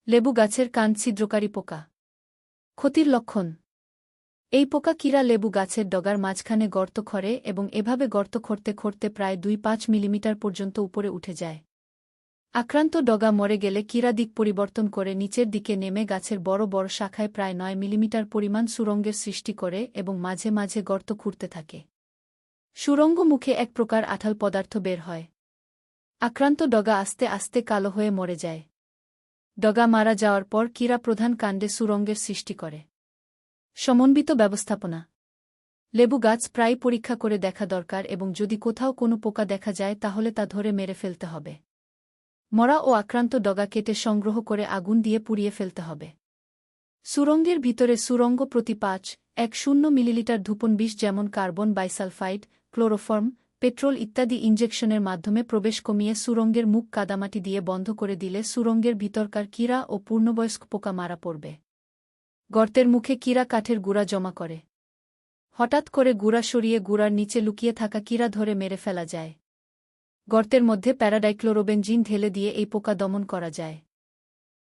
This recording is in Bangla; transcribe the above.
লেবু গাছের কাণ্ড ছিদ্রকারী পোকা। ক্ষতির লক্ষণ। এই পোকা কিরা লেবু গাছের ডগার মাঝখানে গর্ত খরে এবং এভাবে গর্ত খরতে খরতে প্রায় ২-৫ মিলিমিটার পর্যন্ত উপরে উঠে যায়। আক্রান্ত ডগা মরে গেলে কিরা দিক পরিবর্তন করে নিচের দিকে নেমে গাছের বড় বড় শাখায় প্রায় ৯ মিলিমিটার পরিমাণ সুরঙ্গের সৃষ্টি করে এবং মাঝে মাঝে গর্ত খুঁড়তে থাকে। সুরঙ্গ মুখে এক প্রকার আঠাল পদার্থ বের হয়। আক্রান্ত ডগা আস্তে আস্তে কালো হয়ে মরে যায়। ডগা মারা যাওয়ার পর কিরা প্রধান কাণ্ডে সুরঙ্গের সৃষ্টি করে। সমন্বিত ব্যবস্থাপনা। লেবু গাছ প্রায় পরীক্ষা করে দেখা দরকার এবং যদি কোথাও কোনো পোকা দেখা যায় তাহলে তা ধরে মেরে ফেলতে হবে। মরা ও আক্রান্ত ডগা কেটে সংগ্রহ করে আগুন দিয়ে পুড়িয়ে ফেলতে হবে। সুরঙ্গের ভিতরে সুরঙ্গ প্রতি ৫-১০ মিলিলিটার ধূপন বিষ যেমন কার্বন বাইসালফাইড, ক্লোরোফর্ম, পেট্রোল ইত্যাদি ইনজেকশনের মাধ্যমে প্রবেশ কমিয়ে সুরঙ্গের মুখ কাদামাটি দিয়ে বন্ধ করে দিলে সুরঙ্গের ভিতরকার কিরা ও পূর্ণবয়স্ক পোকা মারা পড়বে। গর্তের মুখে কিরা কাঠের গুঁড়া জমা করে। হঠাৎ করে গুঁড়া সরিয়ে গুঁড়ার নিচে লুকিয়ে থাকা কিরা ধরে মেরে ফেলা যায়। গর্তের মধ্যে প্যারাডাইক্লোরোবেনজিন ঢেলে দিয়ে এই পোকা দমন করা যায়।